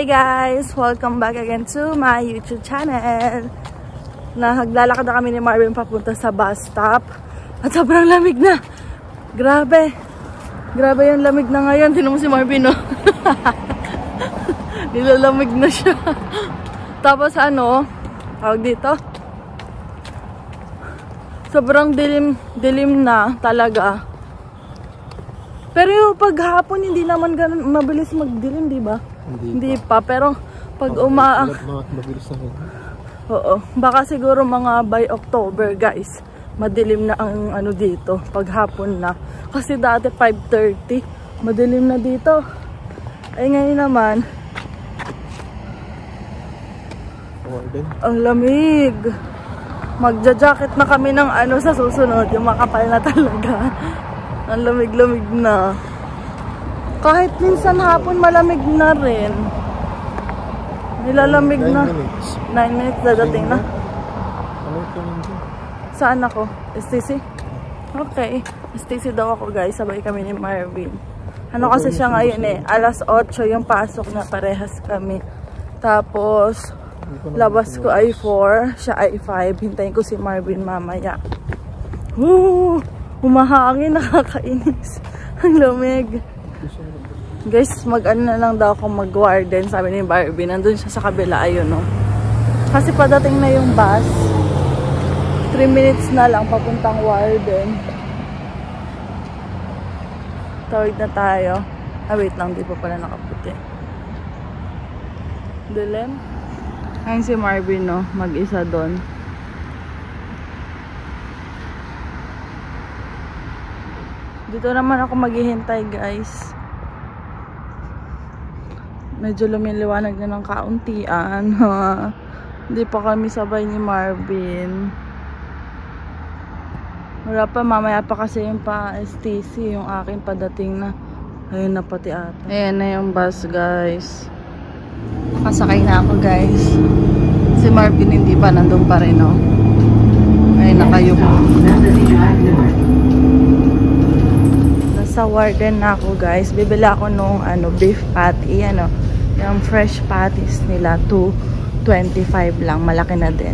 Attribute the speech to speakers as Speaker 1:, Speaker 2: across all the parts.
Speaker 1: Hi guys! Welcome back again to my YouTube channel. Naglalakad na kami ni Marvin papunta sa bus stop. At sobrang lamig na. Grabe. Grabe yung lamig na ngayon. Tinan mo si Marvin, no? Nilalamig na siya. Tapos ano, tawag dito. Sobrang dilim na talaga. Pero yung paghapon, hindi naman ganun mabilis magdilim, di ba? Hindi pa. Pero pag mabilis na rin. Oo. Baka siguro mga by October, guys. Madilim na ang ano dito. Paghapon na. Kasi dati 5:30. Madilim na dito. Ay ngayon naman. Ang lamig. Magja-jacket na kami ng ano sa susunod. Yung makapal na talaga. Ang lamig-lamig na. Kahit minsan hapon malamig na rin. Nilalamig na. 9 minutes dadating na. Saan ako? STC? Okay. STC daw ako guys. Sabay kami ni Marvin. Ano kasi siya ngayon eh. Alas 8 yung pasok na parehas kami. Tapos labas ko ay 4. Siya ay 5. Hintayin ko si Marvin mamaya. Woo! Humahangin, nakakainis. Ang lamig. Guys, mag-ano na lang daw ako mag-warden. Sabi ni Barbie, nandun siya sa kabila. Ayun, no? Kasi padating na yung bus. 3 minutes na lang papuntang warden. Tawid na tayo. Ah, wait lang. Di pa pala nakaputi. Dilim. Ayun si Marvin, no? Mag-isa doon. Dito naman ako maghihintay guys. Medyo lumiliwanag na ng kauntian. Hindi pa kami sabay ni Marvin. Wala pa, mamaya pa kasi yung pa STC, yung akin padating na. Ayun na pati ata. Ayan na yung bus guys. Nakasakay na ako guys. Si Marvin hindi pa, nandun pa rin, no? Ayun na kayo po. Sa warden na ako guys. Bibili ako nung ano, beef patty, ano, yung fresh patties nila, 2.25 lang, malaki na din.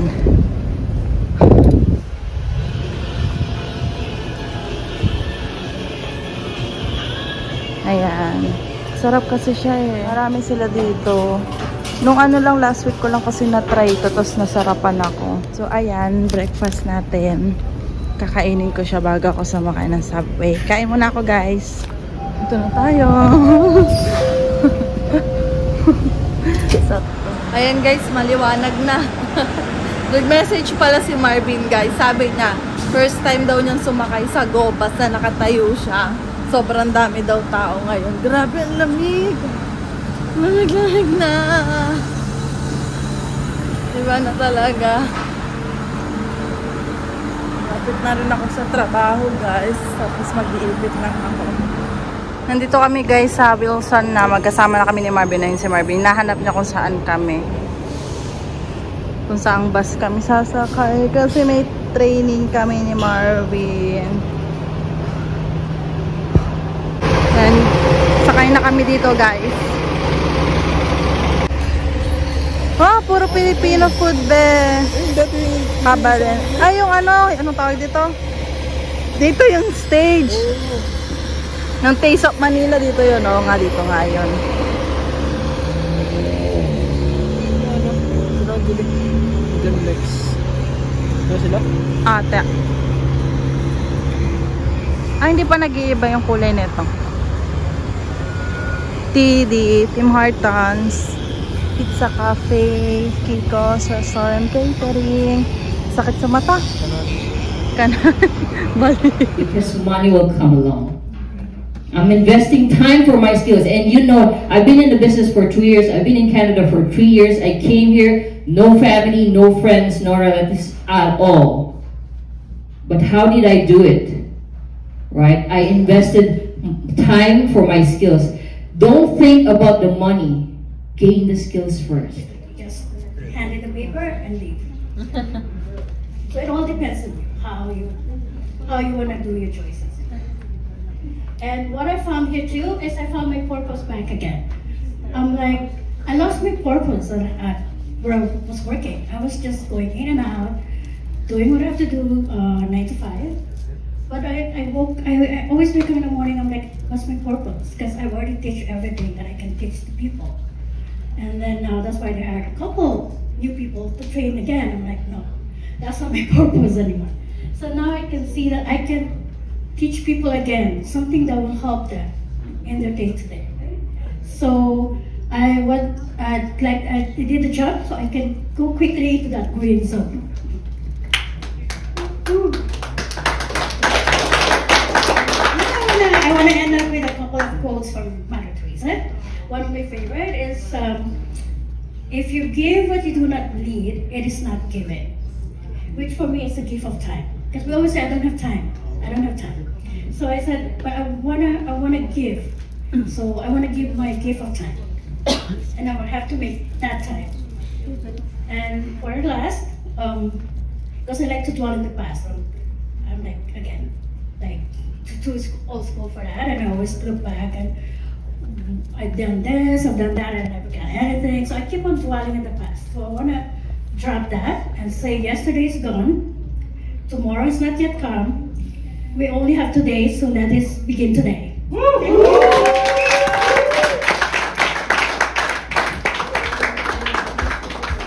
Speaker 1: Ayan, sarap kasi siya eh, marami sila dito. Nung ano lang, last week ko lang kasi na-try ito, tapos nasarapan ako. So ayan, breakfast natin. Kakainin ko siya bago ako sumakay ng subway. Kain muna ako guys. Ito na tayo. Ayan guys, maliwanag na. Nag-message pala si Marvin guys. Sabi niya, first time daw niyang sumakay sa Go Bus na nakatayo siya. Sobrang dami daw tao ngayon. Grabe ang lamig. Lamig-lamig na. Diba na talaga. Lapit na rin ako sa trabaho guys. Tapos mag-iipit lang ako. Nandito kami guys sa Wilson na. Magkasama na kami ni Marvin. Ayun si Marvin. Nahanap niya kung saan kami. Kung saang bus kami sasakay. Kasi may training kami ni Marvin. And sakay na kami dito guys. Oh, puro Filipino food be. Haba din. Ay, yung ano, anong tawag dito? Dito yung stage. Ng Taste of Manila dito yun. Oo nga, dito nga yun. Ano sila? Ate. Ay, hindi pa nag-iiba yung kulay nito. TD, Tim Hortons, Pizza Cafe, Kiko's Restaurant Catering. Sakit sa mata. Kanan.
Speaker 2: Because money will come along. I'm investing time for my skills. And you know, I've been in the business for 2 years. I've been in Canada for 3 years. I came here, no family, no friends, no relatives at all. But how did I do it? Right? I invested time for my skills. Don't think about the money. Gain the skills first.
Speaker 3: Just hand in the paper and leave. So it all depends on you, how you want to do your choices. And what I found here too is I found my purpose back again. I'm like, I lost my purpose where I was working. I was just going in and out, doing what I have to do 9 to 5. But I always wake up in the morning, I'm like, what's my purpose? Because I already teach everything that I can teach to people. And then that's why they hired a couple new people to train again. I'm like, no, that's not my purpose anymore. So now I can see that I can teach people again, something that will help them in their day-to-day. So I did the job so I can go quickly to that green zone. I want to end up with a couple of quotes from Mother Teresa. One of my favorite is, if you give what you do not need, it is not given. Which for me is the gift of time. Because we always say, I don't have time. I don't have time. So I said, but I wanna give. So I wanna give my gift of time. And I will have to make that time. And for last, because I like to dwell in the past. I'm like, again, like too old school for that. And I always look back and I've done this, I've done that, and I never got anything. So I keep on dwelling in the past. So I wanna drop that and say yesterday is gone. Tomorrow is not yet come. We only have today, so let us begin today.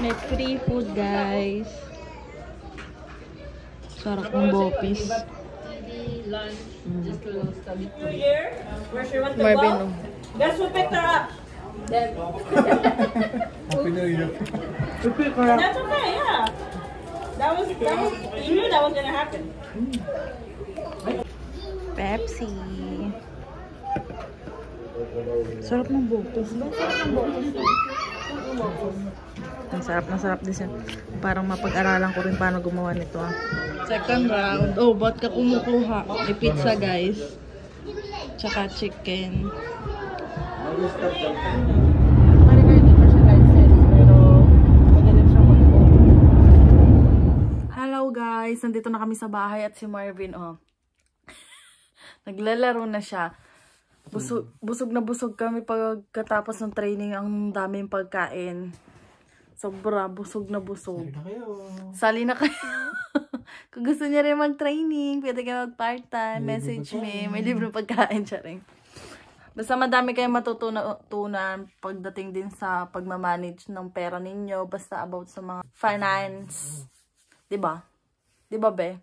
Speaker 1: May free food, guys. Sarap ng bopis.
Speaker 4: New Year. Where she went to
Speaker 1: Marvin,
Speaker 4: go? Guess who picked her up? Them. That's okay, yeah. That was, you knew that was gonna happen.
Speaker 1: Pepsi. Sarap ng bopis. Ang sarap na sarap din siya. Parang mapag-aralan ko rin paano gumawa nito. Second round. Oh, ba't ka kumukuha? May pizza, guys. Tsaka chicken. Hello, guys. Nandito na kami sa bahay at si Marvin, oh. Naglalaro na siya. Busog na busog kami pagkatapos ng training. Ang daming pagkain. Sobra, busog na busog. Sali na kayo. Kung gusto niya rin mag-training, pwede kayo mag-part-time, message me. May libreng pagkain siya rin. Basta madami kayong matutunan pagdating din sa pagmamanage ng pera ninyo. Basta about sa mga finance. Diba? Diba, be?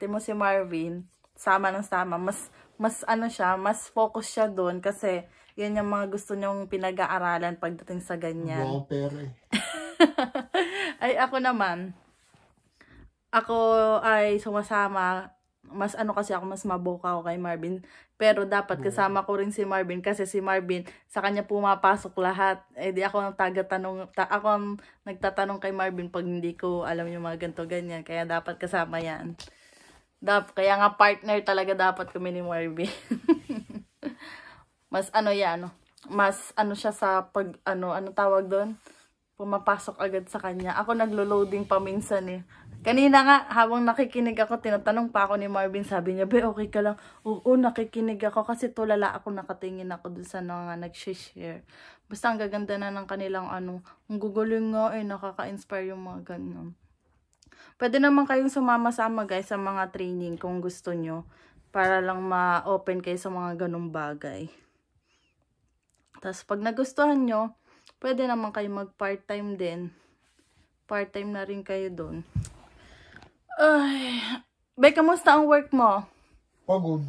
Speaker 1: Di mo si Marvin, sama ng sama. Mas ano siya, mas focus siya doon kasi yan yung mga gusto niyong pinag-aaralan pagdating sa ganyan.
Speaker 5: Wow, pera eh.
Speaker 1: Ay, ako naman. Ako ay sumasama. Mas ano kasi ako, mas maboka ako kay Marvin. Pero dapat kasama ko rin si Marvin kasi si Marvin, sa kanya pumapasok lahat. Eh di ako ang ako ang nagtatanong kay Marvin pag hindi ko alam yung mga ganito ganyan. Kaya dapat kasama yan. Kaya nga partner talaga dapat kami ni Marvin. Mas ano yan, mas ano siya sa pag, ano tawag doon? Pumapasok agad sa kanya. Ako naglo-loading pa minsan eh. Kanina nga, habang nakikinig ako, tinatanong pa ako ni Marvin, sabi niya, be, okay ka lang? Oo, nakikinig ako kasi tulala ako, nakatingin ako dun sa mga nag-share. Basta ang gaganda na ng kanilang ano, ang guguling nga eh, nakaka-inspire yung mga ganyan. Pwede naman kayong sumama-sama guys sa mga training kung gusto nyo. Para lang ma-open kayo sa mga ganong bagay. Tapos pag nagustuhan nyo, pwede naman kayo mag-part-time din. Part-time na rin kayo doon. Ay, Be, kamusta ang work mo?
Speaker 5: Pagod.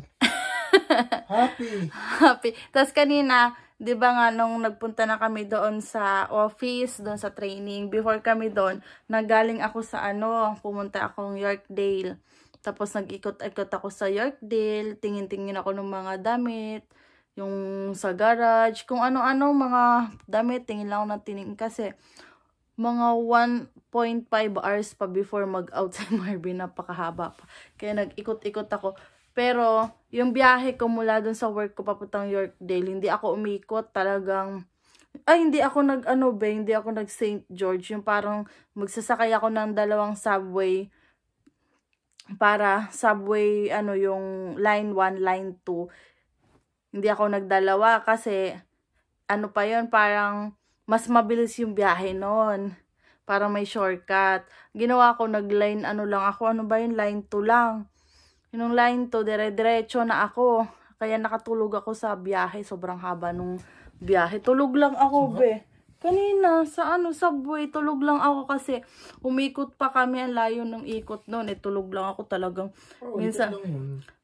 Speaker 5: Happy.
Speaker 1: Happy. Tapos kanina, di ba nga nung nagpunta na kami doon sa office, doon sa training, before kami doon, nagaling ako sa ano, pumunta akong Yorkdale. Tapos nag-ikot-ikot ako sa Yorkdale, tingin-tingin ako ng mga damit, yung sa garage, kung ano-ano mga damit, tingin lang ako ng tingin kasi mga 1.5 hours pa before mag-out si Marvin, napakahaba pa. Kaya nag-ikot-ikot ako. Pero yung biyahe ko mula dun sa work ko papuntang Yorkdale, hindi ako umikot, talagang hindi ako hindi ako nag St. George, yung parang magsasakay ako ng dalawang subway. Para subway, yung line 1, line 2. Hindi ako nagdalawa kasi, pa yun, parang mas mabilis yung biyahe nun. Para may shortcut. Ginawa ko, nag-line ano lang ako. Ano ba yun? Line 2 lang. Yung line 2, dire-diretso na ako. Kaya nakatulog ako sa biyahe. Sobrang haba nung biyahe. Tulog lang ako, be. Kanina, sa subway, tulog lang ako kasi umikot pa kami. Ang layo ng ikot nun. Tulog lang ako talagang. Minsan.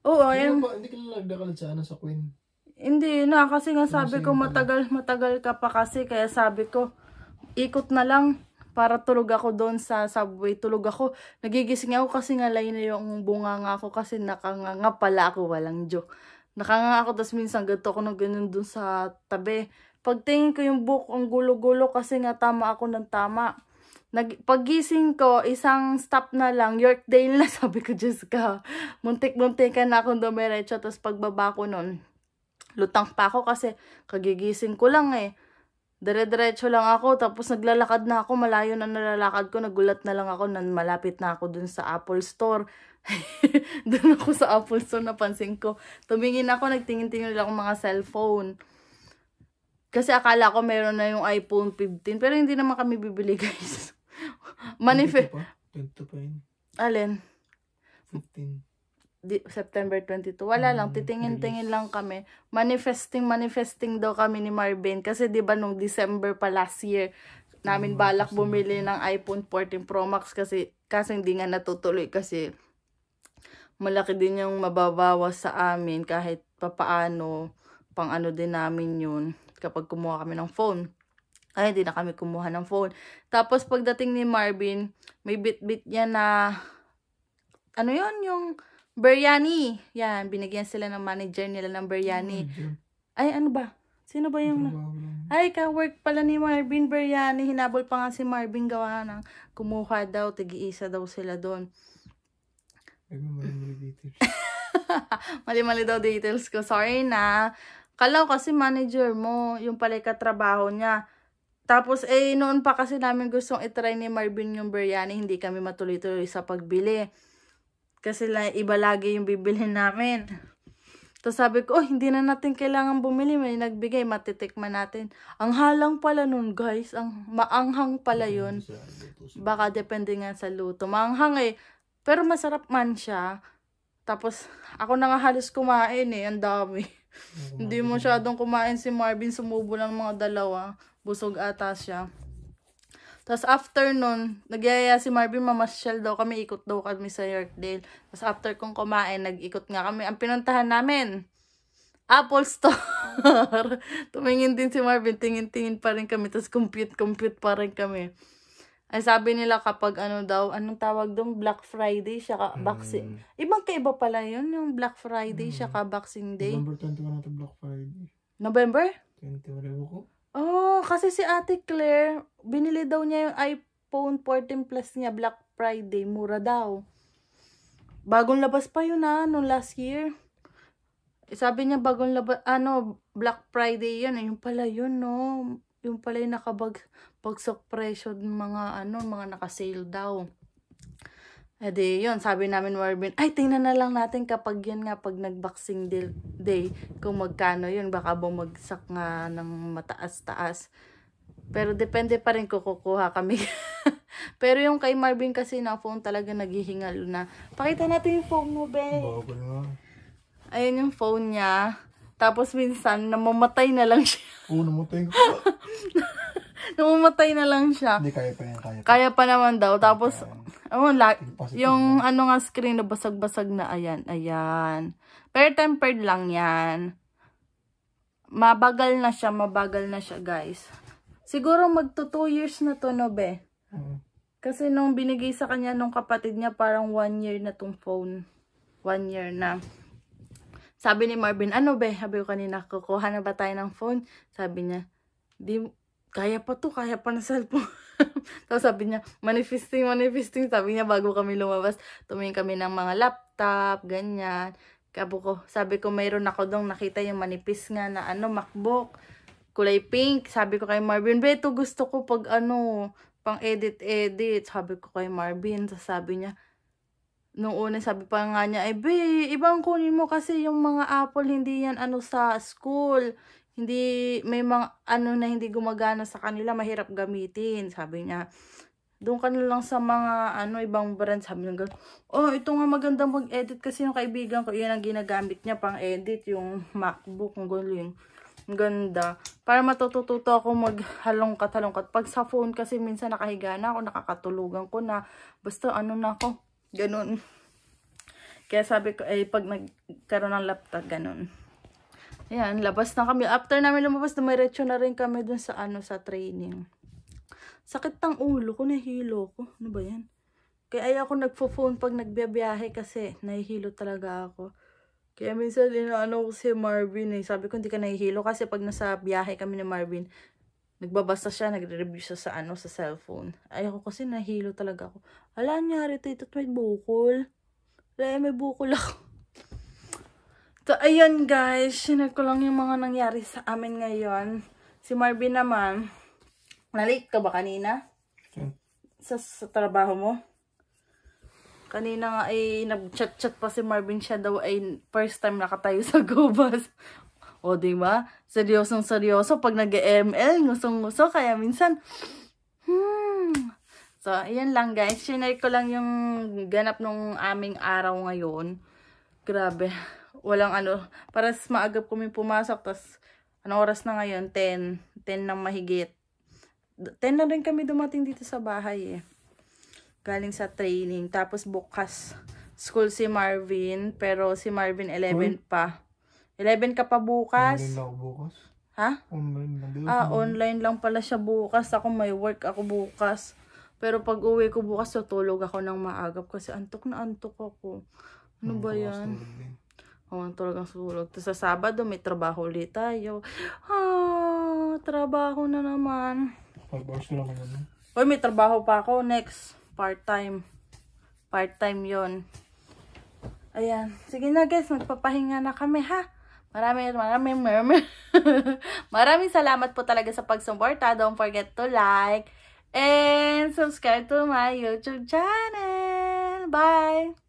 Speaker 1: Oo,
Speaker 5: Hindi ka lang nagdakal sa Queen.
Speaker 1: Hindi na, kasi nga sabi ko matagal ka pa kasi. Kaya sabi ko, ikot na lang. Para tulog ako doon sa subway. Tulog ako. Nagigising ako kasi nga layo na yung bunganga ako. Kasi nakanganga pala ako. Walang joke. Nakanganga ako. Tapos minsan ganito ako ng ganun doon sa tabi. Pagtingin ko yung book, ang gulo-gulo. Kasi nga tama ako ng tama. Paggising ko, isang stop na lang. Yorkdale na. Sabi ko, Diyos ka. Muntik-muntikan na akong dumiretso. Tapos pagbaba ko nun, lutang pa ako kasi kagigising ko lang eh. Dire-diretso lang ako, tapos naglalakad na ako, malayo na nalalakad ko, nagulat na lang ako, malapit na ako dun sa Apple Store. Dun ako sa Apple Store, napansin ko. Tumingin ako, nagtingin-tingin lang akong mga cellphone. Kasi akala ko meron na yung iPhone 15, pero hindi naman kami bibili, guys.
Speaker 5: 22 pa yun.
Speaker 1: Alin?
Speaker 5: 15.
Speaker 1: September 22. Wala lang, titingin-tingin lang kami. Manifesting daw kami ni Marvin. Kasi di ba nung December pa last year, namin balak bumili ng iPhone 14 Pro Max kasi hindi nga natutuloy kasi malaki din yung mababawas sa amin kahit papaano, pang ano din namin yun kapag kumuha kami ng phone. Ay, hindi na kami kumuha ng phone. Tapos pagdating ni Marvin, may bit-bit niya na ano yun, yung biryani. Yan, binigyan sila ng manager nila ng biryani. Ay, ano ba? Sino ba yung... Ay, ka-work pala ni Marvin biryani. Hinabol pa nga si Marvin gawa ng kumuha daw. Tigi-isa daw sila doon.
Speaker 5: Mali-mali details.
Speaker 1: Mali-mali daw details ko. Sorry na. Kalaw kasi manager mo. Yung pala katrabaho niya. Tapos, noon pa kasi namin gustong itry ni Marvin yung biryani. Hindi kami matuloy-tuloy sa pagbili. Kasi iba lagi yung bibilhin namin. Tapos sabi ko, hindi na natin kailangan bumili. May nagbigay, matitikman natin. Ang halang pala nun, guys. Ang maanghang pala yun. Baka depende nga sa luto. Maanghang eh. Pero masarap man siya. Tapos, ako na nga halos kumain eh. Ang dami. Hindi masyadong kumain si Marvin. Sumubo lang mga dalawa. Busog ata siya. Tapos after nun, nagyaya si Marvin, mamasyal daw kami, ikot daw kami sa Yorkdale. Tapos after kong kumain, nag-ikot nga kami. Ang pinuntahan namin, Apple Store. Tumingin din si Marvin, tingin-tingin pa rin kami. Tapos compute pa rin kami. Ay sabi nila kapag ano daw, anong tawag doon? Black Friday, siya Boxing. Ibang kaiba pala yun, yung Black Friday, siya Boxing Day.
Speaker 5: November 21 na Black Friday.
Speaker 1: November?
Speaker 5: 21 ko.
Speaker 1: Oh, kasi si Ate Claire, binili daw niya yung iPhone 14 Plus niya, Black Friday, mura daw. Bagong labas pa yun noong last year. Sabi niya bagong labas, Black Friday yun. Yung pala yun, no. Yung pala yung pagsok presyo ng mga, mga nakasale daw. Edi, yun, sabi namin Marvin, ay, tingnan na lang natin kapag yun nga, pag nag-boxing day, kung magkano yun, baka bumagsak nga ng mataas-taas. Pero depende pa rin kung kukuha kami. Pero yung kay Marvin kasi na phone talaga naghihingalo na. Pakita natin yung phone mo, be. Ayun yung phone niya. Tapos minsan, namamatay na lang siya.
Speaker 5: Oo, namatay ko.
Speaker 1: Namamatay na lang siya.
Speaker 5: Hindi, kaya pa yan, kaya pa.
Speaker 1: Kaya pa naman daw. Tapos, yung nga screen na basag-basag na, ayan. Pero tempered lang yan. Mabagal na siya, guys. Siguro magto 2 years na to, no, be? Kasi nung binigay sa kanya nung kapatid niya, parang 1 year na tong phone. 1 year na. Sabi ni Marvin, ano, be? Sabi ko kanina, kukuha na ba tayo ng phone? Sabi niya, kaya pa na cellphone. Tapos sabi niya, manifesting. Sabi niya, bago kami lumabas, tumingin kami ng mga laptop, ganyan. Sabi ko, mayroon ako dong nakita yung manipis nga na MacBook, kulay pink. Sabi ko kay Marvin, beto gusto ko pag pang edit. Sabi ko kay Marvin, sabi niya, nung una sabi pa nga niya, be, ibang kunin mo kasi yung mga Apple, hindi yan sa school. hindi, may mga ano na hindi gumagana sa kanila, mahirap gamitin. Sabi niya, doon ka na lang sa mga ano, ibang brand. Sabi niya, oh, ito nga magandang mag-edit kasi yung kaibigan ko, yun ang ginagamit niya pang edit, yung MacBook, ang galing. Ang ganda. Para matututo ako maghalongkat-halongkat. Pag sa phone kasi minsan nakahiga na ako, nakakatulugan ko na. Basta ano na ako, ganun. Kaya sabi ko, pag nagkaroon ng laptop, ganun. Ayan, labas na kami. After namin lumabas, dumiretso na rin kami dun sa ano, sa training. Sakit ng ulo ko, nahihilo ko. Ano ba yan? Kaya ayaw ako nagpo-phone pag nagbiyabiyahe kasi nahihilo talaga ako. Kaya minsan inaano ko si Marvin Sabi ko hindi ka nahihilo kasi pag nasa biyahe kami ni Marvin, nagbabasa siya, nagre-review siya sa ano, sa cellphone. Ayaw ko kasi nahihilo talaga ako. Ala, nangyari ito, may bukol. Wala, may bukol ako. So, ayan guys, sinare ko lang yung mga nangyari sa amin ngayon. Si Marvin naman, na-late ka ba kanina? Sa trabaho mo? Kanina nga ay nag-chat-chat pa si Marvin, siya daw ay first time nakatayo sa GoBus. O diba? Seryosong-seryoso pag nag-ML, ngusong-nguso, kaya minsan, So, ayan lang guys. Sinare ko lang yung ganap nung aming araw ngayon. Grabe. Walang ano. Para maagap kami pumasok. Tapos, anong oras na ngayon? 10. 10 ng mahigit. 10 na rin kami dumating dito sa bahay eh. Galing sa training. Tapos bukas, school si Marvin. Pero si Marvin 11 pa. 11 ka pa bukas?
Speaker 5: Online lang ako bukas.
Speaker 1: Ha?
Speaker 5: Online lang.
Speaker 1: Online lang pala siya bukas. Ako may work ako bukas. Pero pag uwi ko bukas, tutulog ako ng maagap kasi antok na antok ako. Ano ba yan? Tulog ang sulog. Tapos sa Sabado, may trabaho ulit tayo. Trabaho na naman.
Speaker 5: 5 hours na lang naman.
Speaker 1: Uy, may trabaho pa ako next. Part-time. Part-time yon. Ayan. Sige na guys, magpapahinga na kami ha. Maraming salamat po talaga sa pagsuporta. Don't forget to like and subscribe to my YouTube channel. Bye!